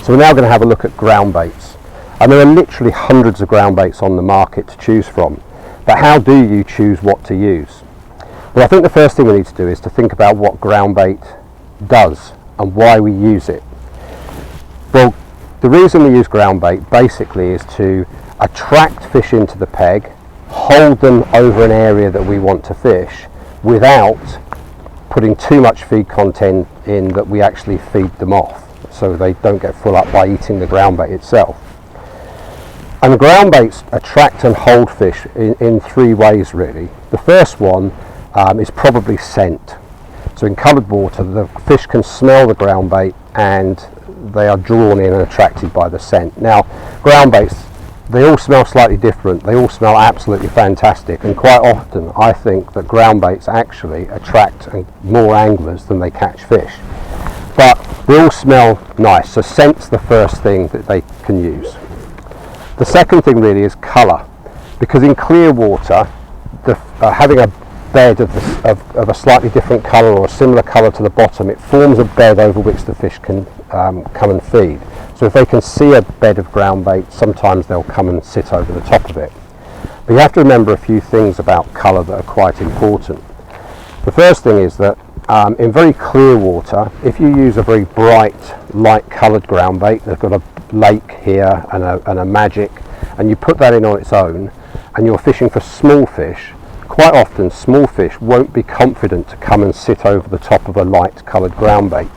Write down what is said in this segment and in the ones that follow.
So we're now going to have a look at ground baits. And there are literally hundreds of ground baits on the market to choose from. But how do you choose what to use? Well, I think the first thing we need to do is to think about what ground bait does and why we use it. Well, the reason we use ground bait basically is to attract fish into the peg, hold them over an area that we want to fish without putting too much feed content in that we actually feed them off, so they don't get full up by eating the ground bait itself. And the ground baits attract and hold fish in three ways really. The first one is probably scent. So in coloured water, the fish can smell the ground bait and they are drawn in and attracted by the scent. Now, ground baits, they all smell slightly different. They all smell absolutely fantastic, and quite often I think that ground baits actually attract more anglers than they catch fish. But they all smell nice, so scent's the first thing that they can use. The second thing really is colour, because in clear water, having a bed of a slightly different colour or a similar colour to the bottom, it forms a bed over which the fish can come and feed. So if they can see a bed of ground bait, sometimes they'll come and sit over the top of it. But you have to remember a few things about colour that are quite important. The first thing is that in very clear water, if you use a very bright, light coloured ground bait, they've got a lake here and a magic, and you put that in on its own, and you're fishing for small fish, quite often small fish won't be confident to come and sit over the top of a light coloured ground bait.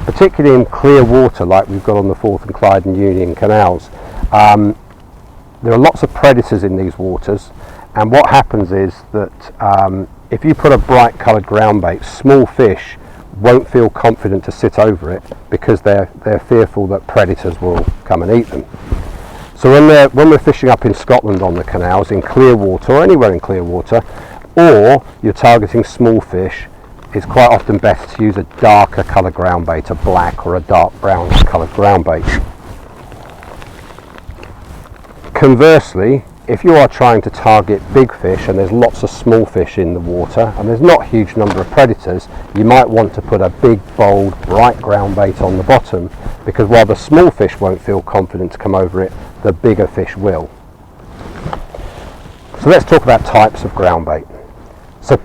Particularly in clear water like we've got on the Forth and Clyde and Union Canals. There are lots of predators in these waters, and what happens is that if you put a bright coloured ground bait, small fish won't feel confident to sit over it because they're fearful that predators will come and eat them. So when we're fishing up in Scotland on the canals in clear water, or anywhere in clear water, or you're targeting small fish, it's quite often better to use a darker coloured ground bait, a black or a dark brown coloured ground bait. Conversely, if you are trying to target big fish and there's lots of small fish in the water and there's not a huge number of predators, you might want to put a big, bold, bright ground bait on the bottom, because while the small fish won't feel confident to come over it, the bigger fish will. So let's talk about types of ground bait. So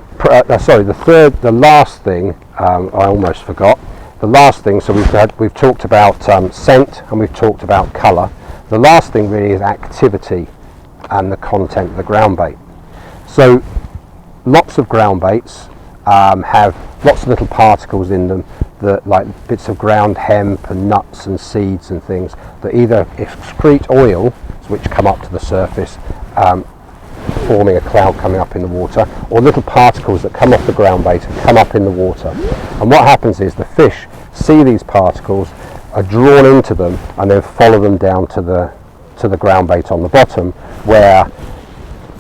the last thing, I almost forgot. The last thing, so we've talked about scent and we've talked about colour. The last thing really is activity and the content of the ground bait. So lots of ground baits have lots of little particles in them, that like bits of ground hemp and nuts and seeds and things that either excrete oil, which come up to the surface, forming a cloud coming up in the water, or little particles that come off the ground bait and come up in the water. And what happens is the fish see these particles, are drawn into them, and then follow them down to the ground bait on the bottom, where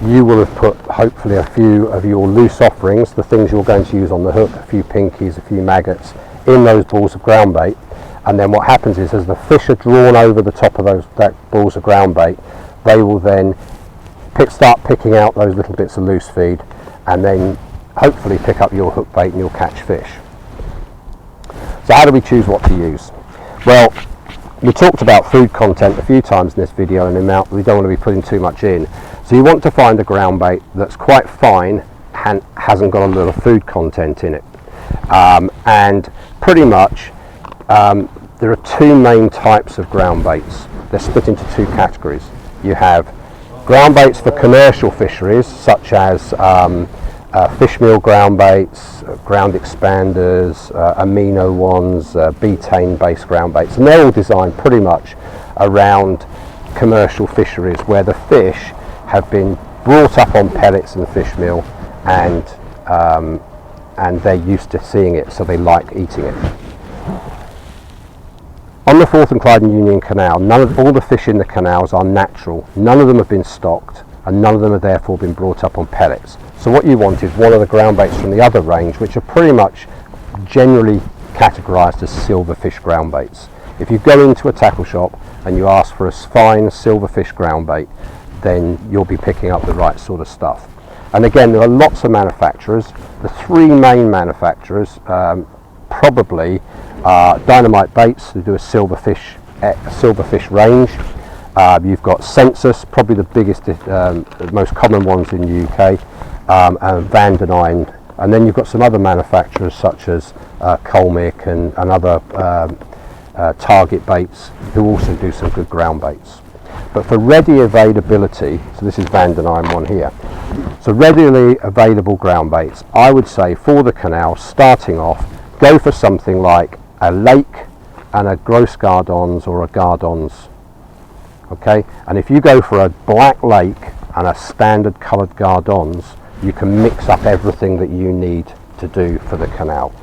you will have put hopefully a few of your loose offerings, the things you're going to use on the hook, a few pinkies, a few maggots, in those balls of ground bait. And then what happens is, as the fish are drawn over the top of that balls of ground bait, they will then start picking out those little bits of loose feed, and then hopefully pick up your hook bait and you'll catch fish. So how do we choose what to use? Well, we talked about food content a few times in this video, and the amount we don't want to be putting too much in. So you want to find a ground bait that's quite fine and hasn't got a lot of food content in it. And pretty much there are two main types of ground baits. They're split into two categories. You have ground baits for commercial fisheries, such as fish meal ground baits, ground expanders, amino ones, betaine based ground baits, and they're all designed pretty much around commercial fisheries where the fish have been brought up on pellets and fish meal, and they're used to seeing it, so they like eating it. On the Forth and Clyde and Union Canal, all the fish in the canals are natural. None of them have been stocked, and none of them have therefore been brought up on pellets. So what you want is one of the ground baits from the other range, which are pretty much generally categorised as silverfish ground baits. If you go into a tackle shop and you ask for a fine silverfish ground bait, then you'll be picking up the right sort of stuff. And again, there are lots of manufacturers. The three main manufacturers probably are Dynamite Baits, who do a silverfish silverfish range. You've got Census, probably the biggest, the most common ones in the UK, and Van den Eynd. And then you've got some other manufacturers such as Colmic and other target baits who also do some good ground baits. But for ready availability, so this is Van den Eynd one here, so readily available ground baits, I would say for the canal, starting off, go for something like a lake and a gross gardons or a gardons. Okay, and if you go for a black lake and a standard coloured gardons, you can mix up everything that you need to do for the canal.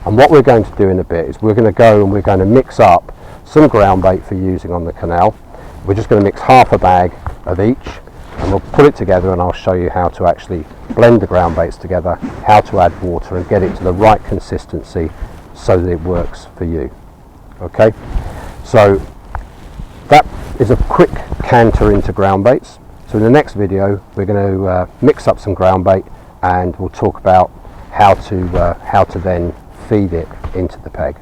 And what we're going to do in a bit is we're going to go and we're going to mix up some ground bait for using on the canal. We're just going to mix half a bag of each and we'll put it together, and I'll show you how to actually blend the ground baits together, how to add water and get it to the right consistency so that it works for you. Okay, so that is a quick canter into ground baits. So in the next video we're going to mix up some ground bait and we'll talk about how to then feed it into the peg.